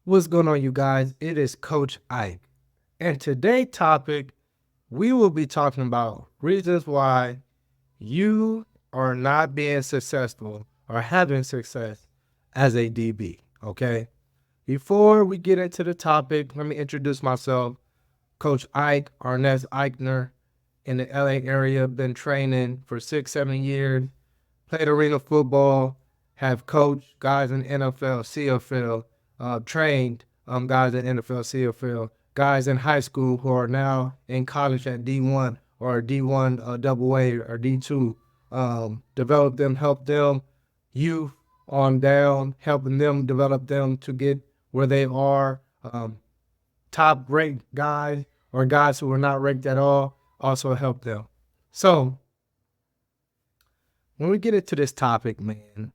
What's going on, you guys? It is Coach Ike. And today's topic, we will be talking about reasons why you are not being successful or having success as a DB. Okay. Before we get into the topic, let me introduce myself. Coach Ike, Arnez Eichner, in the LA area, been training for 6, 7 years, played arena football, have coached guys in NFL, CFL, trained guys in NFL, CFL, guys in high school who are now in college at D1 or D1 double A or D2. Develop them, help them, youth on down, helping them develop them to get where they are. Top ranked guys or guys who are not ranked at all, also help them. So when we get into this topic, man,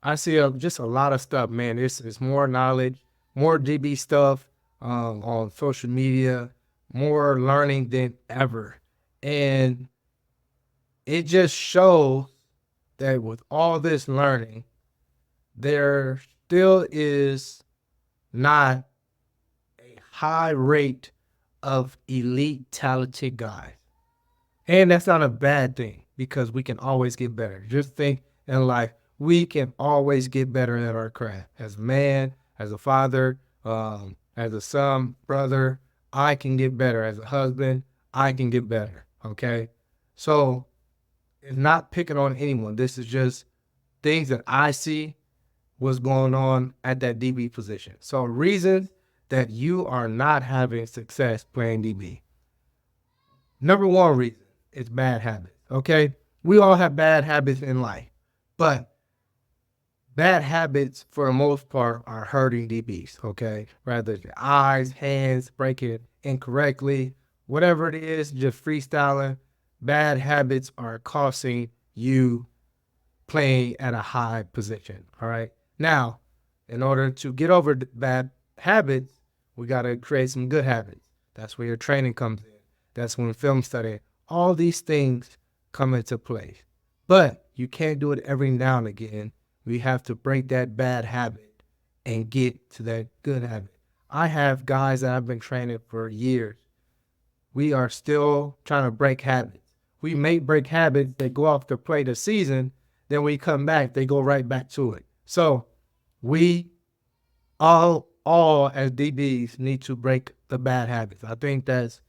I see just a lot of stuff, man. It's more knowledge, more DB stuff on social media, more learning than ever. And it just shows that with all this learning, there still is not a high rate of elite talented guys. And that's not a bad thing because we can always get better. Just think in life, we can always get better at our craft. As a man, as a father, as a son, brother, I can get better. As a husband, I can get better. Okay. So it's not picking on anyone. This is just things that I see what's going on at that DB position. So reasons that you are not having success playing DB. Number one reason is bad habits. Okay. We all have bad habits in life, but bad habits for the most part are hurting DBs. Okay. Whether it's your eyes, hands, breaking incorrectly, whatever it is, just freestyling. Bad habits are costing you playing at a high position. All right. Now, in order to get over the bad habits, we got to create some good habits. That's where your training comes in. That's when film study, all these things come into play. But you can't do it every now and again. We have to break that bad habit and get to that good habit. I have guys that I've been training for years. We are still trying to break habits. We may break habits, they go off to play the season, then we come back, they go right back to it. So we all as DBs need to break the bad habits. I think that's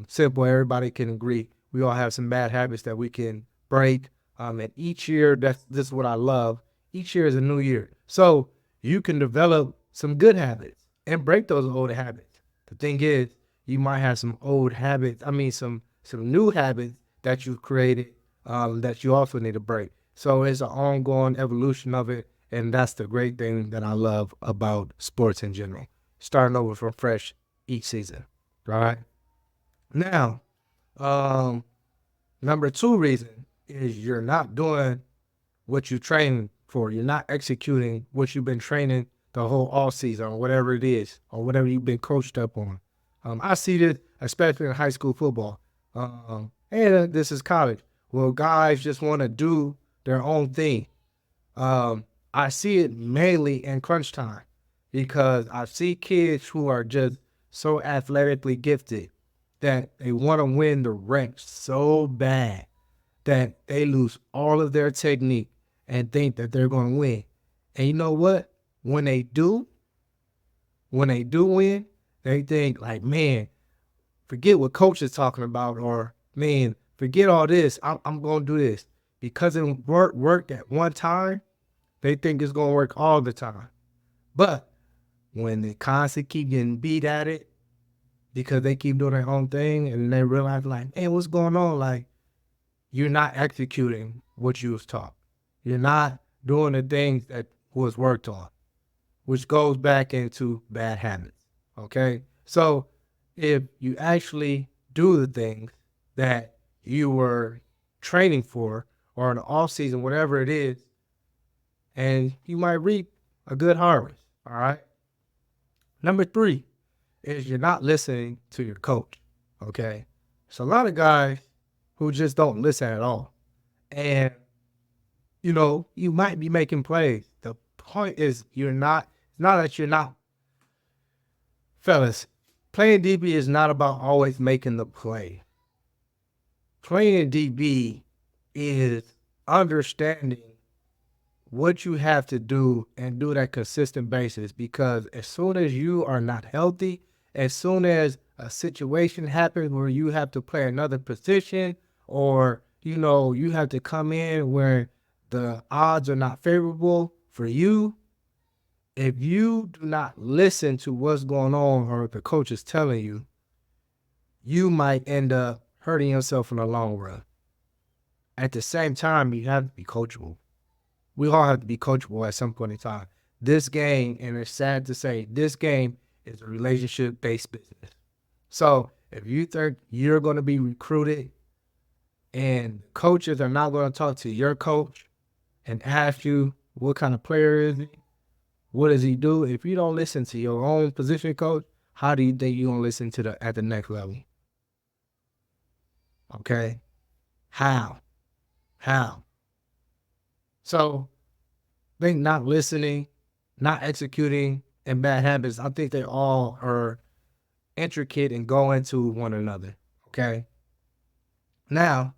simple. Everybody can agree. We all have some bad habits that we can break. And each year, this is what I love. Each year is a new year. So you can develop some good habits and break those old habits. The thing is, you might have some old habits. Some new habits that you've created that you also need to break. So it's an ongoing evolution of it. And that's the great thing that I love about sports in general. Starting over from fresh each season. Right? Now, um, number two reason is you're not doing what you train for. You're not executing what you've been training the whole off season or whatever it is or whatever you've been coached up on. I see this especially in high school football. And this is college. Well, guys just want to do their own thing. I see it mainly in crunch time because I see kids who are just so athletically gifted that they want to win the ranks so bad that they lose all of their technique and think that they're going to win. And you know what? When they do win, they think like, man, forget what coach is talking about, or man, forget all this. I'm going to do this because it worked at one time. They think it's going to work all the time. But when they constantly keep getting beat at it because they keep doing their own thing and they realize like, hey, what's going on? Like, you're not executing what you was taught. You're not doing the things that was worked on, which goes back into bad habits. Okay? So if you actually do the things that you were training for or in the off season, whatever it is, and you might reap a good harvest. All right. Number three is you're not listening to your coach. Okay. So a lot of guys who just don't listen at all. And, you know, you might be making plays. The point is it's not that you're not, fellas, playing DB is not about always making the play. Playing DB is understanding what you have to do and do that consistent basis, because as soon as you are not healthy, as soon as a situation happens where you have to play another position, or you have to come in where the odds are not favorable for you, if you do not listen to what's going on or the coach is telling you, you might end up hurting yourself in the long run. At the same time, you have to be coachable. We all have to be coachable at some point in time. This game, and it's sad to say, this game is a relationship-based business. So if you think you're going to be recruited and coaches are not going to talk to your coach and ask you what kind of player is he, what does he do? If you don't listen to your own position coach, how do you think you're going to listen to at the next level? Okay? How? So I think not listening, not executing, and bad habits, I think they all are intricate and go into one another. Okay? Now,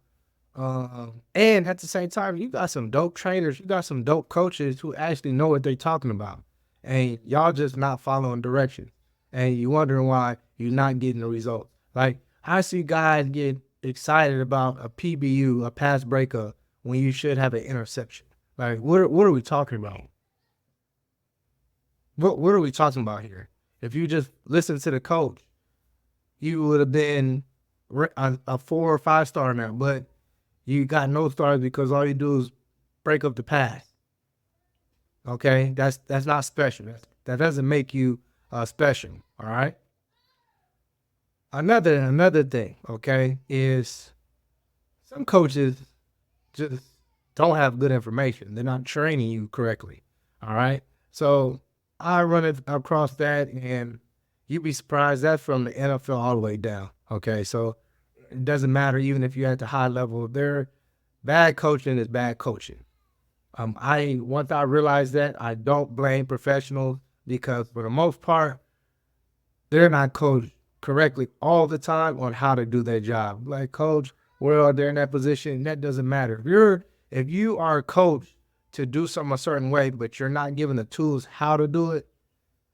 and at the same time, you got some dope trainers, you got some dope coaches who actually know what they're talking about. And y'all just not following directions. And you wondering why you're not getting the results. Like, I see guys get excited about a PBU, a pass breakup, when you should have an interception. Like, what are we talking about? What are we talking about here? If you just listen to the coach, you would have been a 4 or 5 star now, but you got no stars because all you do is break up the pass. Okay, that's not special. That doesn't make you special. All right. Another thing, okay, is some coaches just don't have good information. They're not training you correctly. All right. So I run it across that, and you'd be surprised. That's from the NFL all the way down. Okay, so it doesn't matter even if you're at the high level. Bad coaching is bad coaching. Once I realized that, I don't blame professionals, because for the most part, they're not coached correctly all the time on how to do their job. Like, coach, well, they're in that position. That doesn't matter. If you are coached to do something a certain way, but you're not given the tools how to do it,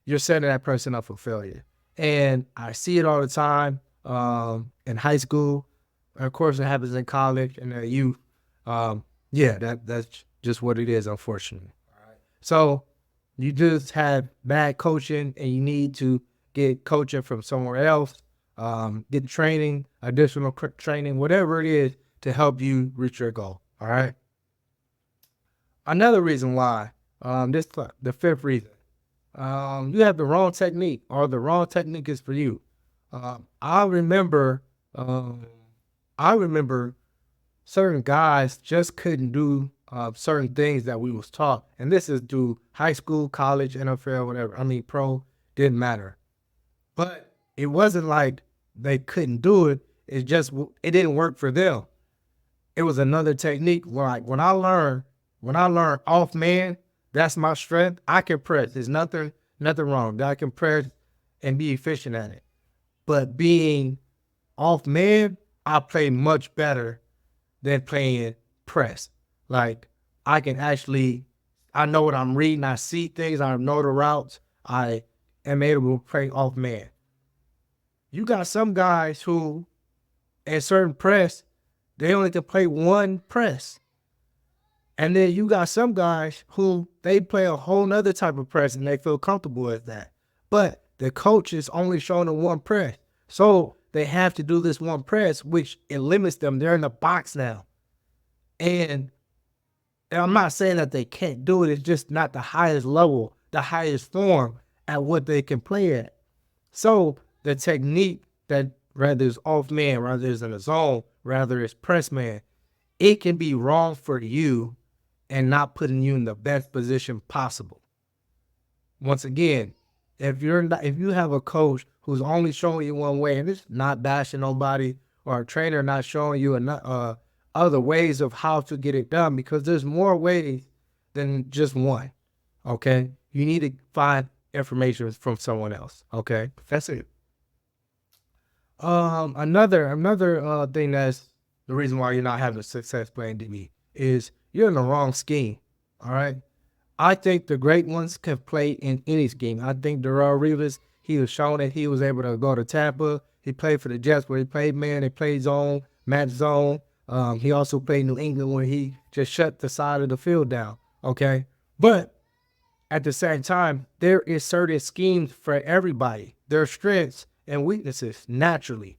you're setting that person up for failure. And I see it all the time in high school. And of course, it happens in college and youth. That's just what it is, unfortunately. All right. So you just have bad coaching, and you need to get coaching from somewhere else, get training, additional training, whatever it is to help you reach your goal. All right. Another reason why, the fifth reason, you have the wrong technique, or the wrong technique is for you. I remember certain guys just couldn't do certain things that we was taught, and this is through high school, college, NFL, whatever. I mean, pro, didn't matter. But it wasn't like they couldn't do it. It didn't work for them. It was another technique. Like when I learned off man, that's my strength. I can press. There's nothing wrong. I can press and be efficient at it. But being off man, I play much better than playing press. Like, I know what I'm reading. I see things. I know the routes. I am able to play off man. You got some guys who, at certain press, they only can play one press. And then you got some guys who they play a whole nother type of press and they feel comfortable with that. But the coach is only showing them one press. So they have to do this one press, which it limits them. They're in the box now. And I'm not saying that they can't do it. It's just not the highest level, the highest form at what they can play at. So the technique, that rather is off man, rather is in a zone, rather is press man, it can be wrong for you and not putting you in the best position possible. Once again, if you have a coach who's only showing you one way, and it's not bashing nobody, or a trainer not showing you other ways of how to get it done, because there's more ways than just one. Okay, you need to find information from someone else. Okay, that's it. Another thing that's the reason why you're not having success playing DB is you're in the wrong scheme. All right. I think the great ones can play in any scheme. I think Darrelle Revis, he was shown that he was able to go to Tampa. He played for the Jets where he played man, he played zone, match zone. He also played New England where he just shut the side of the field down. Okay. But at the same time, there is certain schemes for everybody. There are strengths and weaknesses naturally.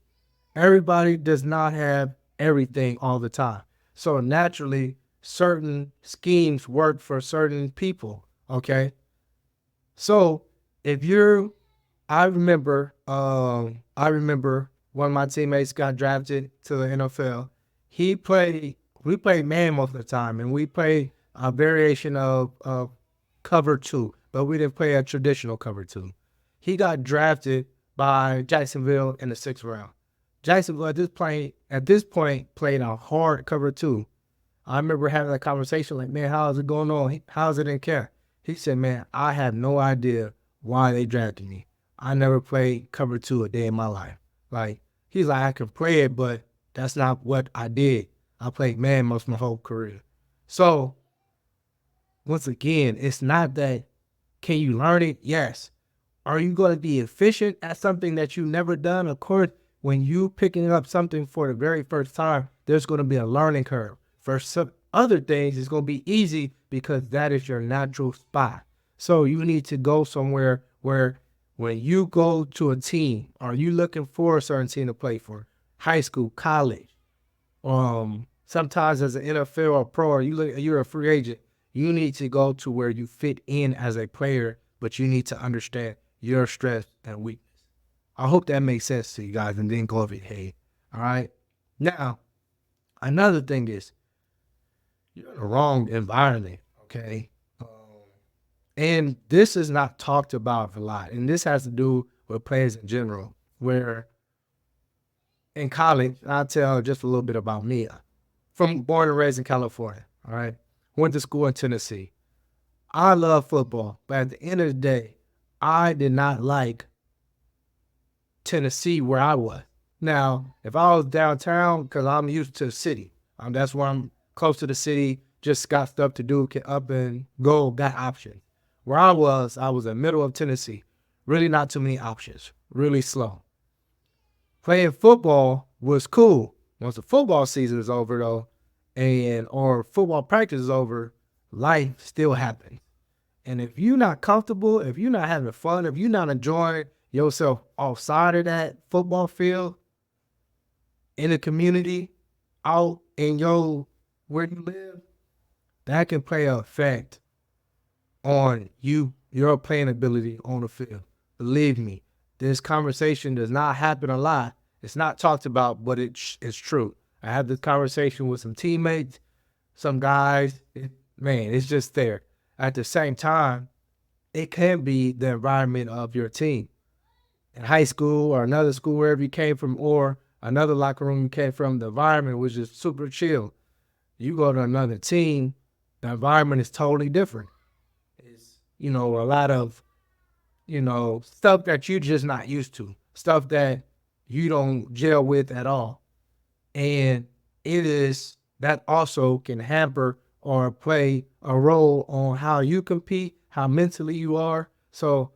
Everybody does not have everything all the time. So naturally, certain schemes work for certain people. Okay. So if you're, I remember one of my teammates got drafted to the NFL. We played man most of the time, and we played a variation of cover two, but we didn't play a traditional cover two. He got drafted by Jacksonville in the 6th round. Jacksonville at this point played a hard cover two. I remember having a conversation like, man, how's it going on? How's it in camp? He said, man, I have no idea why they drafted me. I never played cover two a day in my life. Like, he's like, I can play it, but that's not what I did. I played man most of my whole career. So, once again, it's not that, can you learn it? Yes. Are you going to be efficient at something that you've never done? Of course, when you picking up something for the very first time, there's going to be a learning curve. For some other things, it's going to be easy because that is your natural spot. So you need to go somewhere where when you go to a team, are you looking for a certain team to play for? High school, college. Sometimes as an NFL or pro, or you're a free agent, you need to go to where you fit in as a player, but you need to understand your strengths and weakness. I hope that makes sense to you guys and didn't go over your head. All right. Now, another thing is you're in the wrong environment. Okay. And this is not talked about a lot. And this has to do with players in general, where in college, I'll tell just a little bit about me. Born and raised in California. All right. Went to school in Tennessee. I love football, but at the end of the day, I did not like Tennessee where I was. Now, if I was downtown, because I'm used to the city, that's where I'm close to the city, just got stuff to do, get up and go, got options. Where I was in the middle of Tennessee. Really not too many options, really slow. Playing football was cool. Once the football season is over though, or football practice is over, life still happens. And if you're not comfortable, if you're not having fun, if you're not enjoying yourself outside of that football field, in the community, out in where you live, that can play an effect on your playing ability on the field. Believe me, this conversation does not happen a lot. It's not talked about, but it's true. I had this conversation with some teammates, some guys. It's just there. At the same time, it can be the environment of your team. In high school or another school, wherever you came from, or another locker room you came from, the environment was just super chill. You go to another team, the environment is totally different. It's, a lot of, stuff that you're just not used to, stuff that you don't gel with at all. And that also can hamper or play a role on how you compete, how mentally you are. So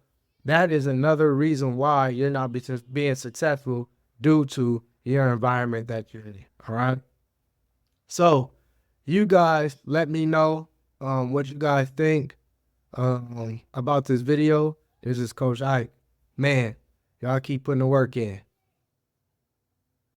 that is another reason why you're not being successful, due to your environment that you're in. All right. So you guys let me know what you guys think about this video. This is Coach Ike. Man, y'all keep putting the work in.